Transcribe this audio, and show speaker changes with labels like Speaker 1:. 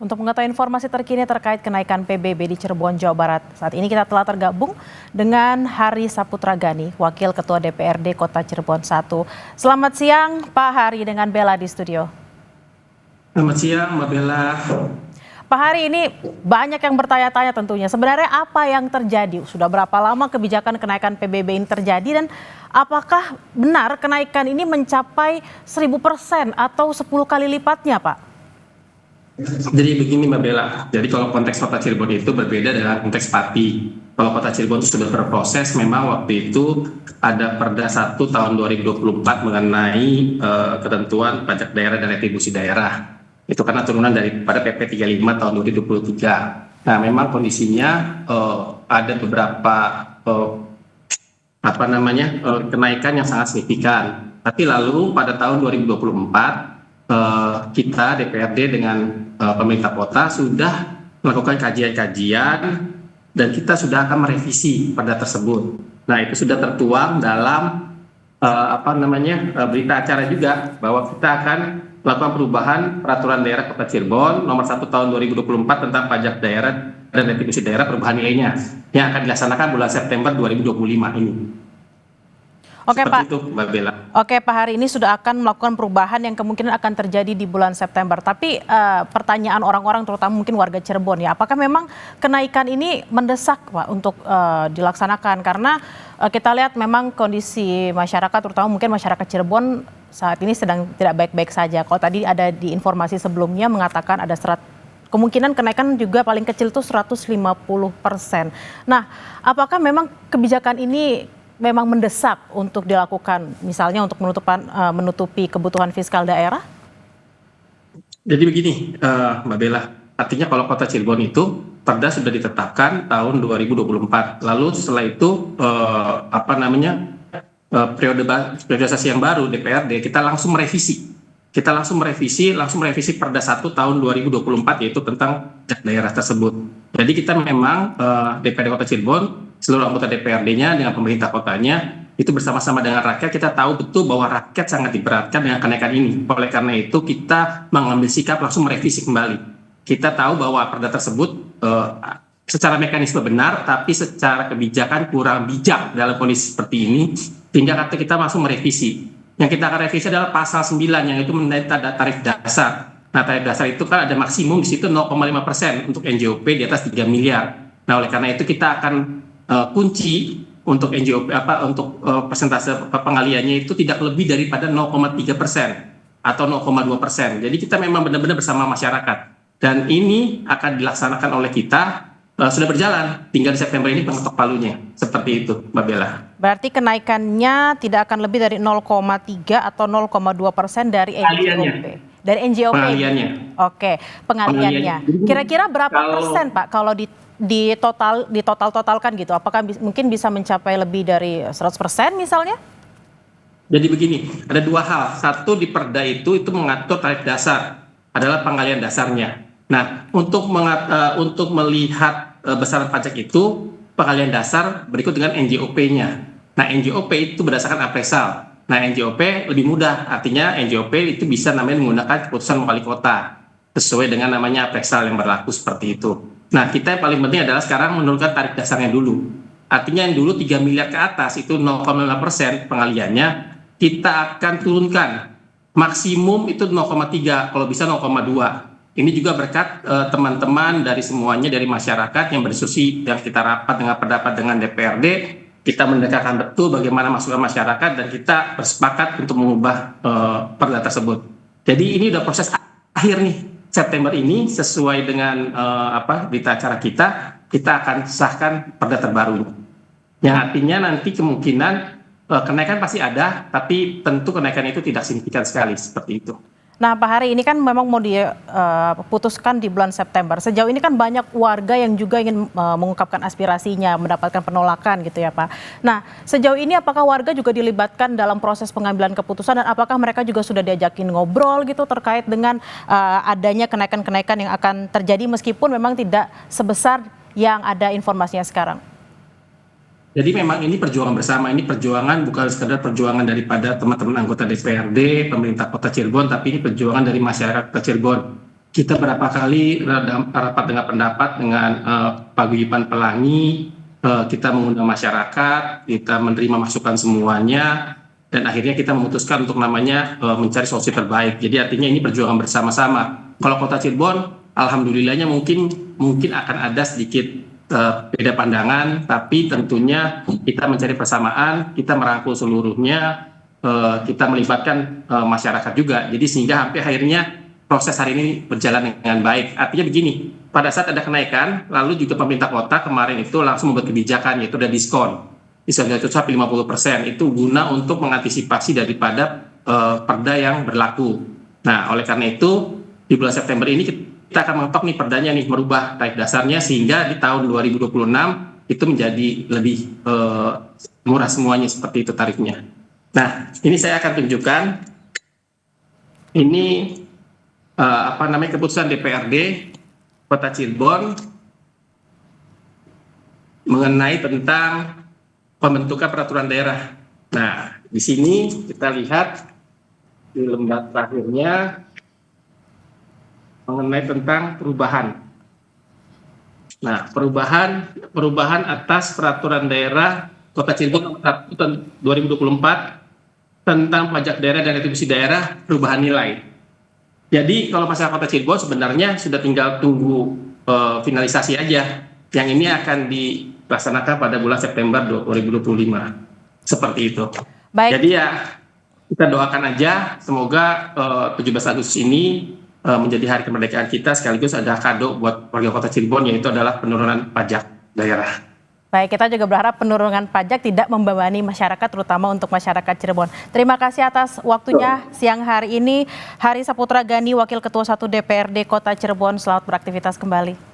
Speaker 1: Untuk mengetahui informasi terkini terkait kenaikan PBB di Cirebon, Jawa Barat, saat ini kita telah tergabung dengan Hari Saputra Gani, Wakil Ketua DPRD Kota Cirebon 1. Selamat siang Pak Hari dengan Bella di studio.
Speaker 2: Selamat siang Mbak Bella.
Speaker 1: Pak Hari, ini banyak yang bertanya-tanya tentunya, sebenarnya apa yang terjadi? Sudah berapa lama kebijakan kenaikan PBB ini terjadi dan apakah benar kenaikan ini mencapai 1000% atau 10 kali lipatnya Pak?
Speaker 2: Jadi begini Mbak Bella, jadi kalau konteks Kota Cirebon itu berbeda dengan konteks Pati. Kalau Kota Cirebon itu sudah berproses, memang waktu itu ada Perda 1 tahun 2024 mengenai ketentuan pajak daerah dan retribusi daerah. Itu karena turunan daripada PP 35 tahun 2023. Nah, memang kondisinya ada beberapa kenaikan yang sangat signifikan. Tapi lalu pada tahun 2024 kita DPRD dengan pemerintah kota sudah melakukan kajian-kajian dan kita sudah akan merevisi perda tersebut. Nah, itu sudah tertuang dalam berita acara juga bahwa kita akan melakukan perubahan peraturan daerah Kota Cirebon nomor 1 tahun 2024 tentang pajak daerah dan retribusi daerah perubahan nilainya yang akan dilaksanakan bulan September 2025 ini.
Speaker 1: Oke Pak.
Speaker 2: Itu, Mbak Bella.
Speaker 1: Oke Pak Hari, ini sudah akan melakukan perubahan yang kemungkinan akan terjadi di bulan September. Tapi pertanyaan orang-orang terutama mungkin warga Cirebon ya, apakah memang kenaikan ini mendesak Pak untuk dilaksanakan? Karena kita lihat memang kondisi masyarakat terutama mungkin masyarakat Cirebon saat ini sedang tidak baik-baik saja. Kalau tadi ada di informasi sebelumnya mengatakan ada kemungkinan kenaikan juga paling kecil itu 150%. Nah, apakah memang kebijakan ini memang mendesak untuk dilakukan, misalnya untuk menutupi kebutuhan fiskal daerah?
Speaker 2: Jadi begini, Mbak Bella, artinya kalau Kota Cirebon itu perda sudah ditetapkan tahun 2024. Lalu setelah itu periodisasi yang baru DPRD kita langsung merevisi. Langsung merevisi perda 1 tahun 2024 yaitu tentang pajak daerah tersebut. Jadi kita memang DPRD Kota Cirebon, seluruh anggota DPRD-nya dengan pemerintah kotanya itu bersama-sama dengan rakyat, kita tahu betul bahwa rakyat sangat diberatkan dengan kenaikan ini. Oleh karena itu kita mengambil sikap langsung merevisi kembali. Kita tahu bahwa perda tersebut secara mekanisme benar, tapi secara kebijakan kurang bijak dalam kondisi seperti ini, sehingga kita langsung merevisi. Yang kita akan revisi adalah pasal 9 yang itu mengenai tarif dasar. Nah, tarif dasar itu kan ada maksimum di situ 0,5% untuk NJOP di atas 3 miliar. Nah, oleh karena itu kita akan kunci untuk NJOP untuk persentase pengaliannya itu tidak lebih daripada 0,3% atau 0,2%. Jadi kita memang benar-benar bersama masyarakat. Dan ini akan dilaksanakan oleh kita sudah berjalan, tinggal di September ini pengetok palunya. Seperti itu, Mbak Bella.
Speaker 1: Berarti kenaikannya tidak akan lebih dari 0,3 atau 0,2% dari NJOP. Dari NJOP.
Speaker 2: Pengaliannya.
Speaker 1: Oke, pengaliannya. Kira-kira berapa persen Pak kalau ditotalkan gitu? Apakah mungkin bisa mencapai lebih dari 100% misalnya?
Speaker 2: Jadi begini, ada dua hal. Satu, di perda itu mengatur tarif dasar, adalah pengalian dasarnya. Nah, untuk melihat besaran pajak itu, pengalian dasar berikut dengan NJOP-nya. Nah, NJOP itu berdasarkan appraisal. Nah, NJOP lebih mudah, artinya NJOP itu bisa namanya menggunakan keputusan wali kota sesuai dengan namanya appraisal yang berlaku seperti itu. Nah, kita yang paling penting adalah sekarang menurunkan tarif dasarnya dulu. Artinya yang dulu 3 miliar ke atas itu 0,5% pengaliannya, kita akan turunkan. Maksimum itu 0,3, kalau bisa 0,2. Ini juga berkat teman-teman dari semuanya, dari masyarakat yang berdiskusi, yang kita rapat dengan pendapat dengan DPRD, kita mendengarkan betul bagaimana masukan masyarakat dan kita bersepakat untuk mengubah perda tersebut. Jadi ini udah proses akhir nih. September ini sesuai dengan berita acara kita akan sahkan perda terbaru. Yang artinya nanti kemungkinan kenaikan pasti ada, tapi tentu kenaikan itu tidak signifikan sekali seperti itu.
Speaker 1: Nah Pak Hari, ini kan memang mau diputuskan di bulan September. Sejauh ini kan banyak warga yang juga ingin mengungkapkan aspirasinya, mendapatkan penolakan gitu ya Pak. Nah sejauh ini apakah warga juga dilibatkan dalam proses pengambilan keputusan dan apakah mereka juga sudah diajakin ngobrol gitu terkait dengan adanya kenaikan-kenaikan yang akan terjadi meskipun memang tidak sebesar yang ada informasinya sekarang?
Speaker 2: Jadi memang ini perjuangan bersama, ini perjuangan bukan sekedar perjuangan daripada teman-teman anggota DPRD, pemerintah Kota Cirebon, tapi ini perjuangan dari masyarakat Kota Cirebon. kita berapa kali rapat dengan pendapat dengan Paguyuban Pelangi, kita mengundang masyarakat, kita menerima masukan semuanya, dan akhirnya kita memutuskan untuk namanya mencari solusi terbaik. Jadi artinya ini perjuangan bersama-sama. Kalau Kota Cirebon, alhamdulillahnya mungkin akan ada sedikit beda pandangan, tapi tentunya kita mencari persamaan, kita merangkul seluruhnya, kita melibatkan masyarakat juga. Jadi sehingga sampai akhirnya proses hari ini berjalan dengan baik. Artinya begini, pada saat ada kenaikan, lalu juga pemerintah kota kemarin itu langsung membuat kebijakan, yaitu ada diskon itu sampai 50%, itu guna untuk mengantisipasi daripada perda yang berlaku. Nah, oleh karena itu di bulan September ini kita akan mengetok nih perdanya nih, merubah tarif dasarnya sehingga di tahun 2026 itu menjadi lebih murah semuanya, seperti itu tarifnya. Nah, ini saya akan tunjukkan ini keputusan DPRD Kota Cirebon mengenai tentang pembentukan peraturan daerah. Nah, di sini kita lihat di lembar terakhirnya mengenai tentang perubahan. Nah, perubahan atas peraturan daerah Kota Cirebon nomor 1 tahun 2024 tentang pajak daerah dan retribusi daerah perubahan nilai. Jadi kalau masalah Kota Cirebon sebenarnya sudah tinggal tunggu finalisasi aja. Yang ini akan dilaksanakan pada bulan September 2025. Seperti itu.
Speaker 1: Baik.
Speaker 2: Jadi ya kita doakan aja semoga 17 Agustus ini menjadi hari kemerdekaan kita, sekaligus ada kado buat warga Kota Cirebon, yaitu adalah penurunan pajak daerah.
Speaker 1: Baik, kita juga berharap penurunan pajak tidak membebani masyarakat, terutama untuk masyarakat Cirebon. Terima kasih atas waktunya siang hari ini. Hari Saputra Gani, Wakil Ketua 1 DPRD Kota Cirebon, selamat beraktivitas kembali.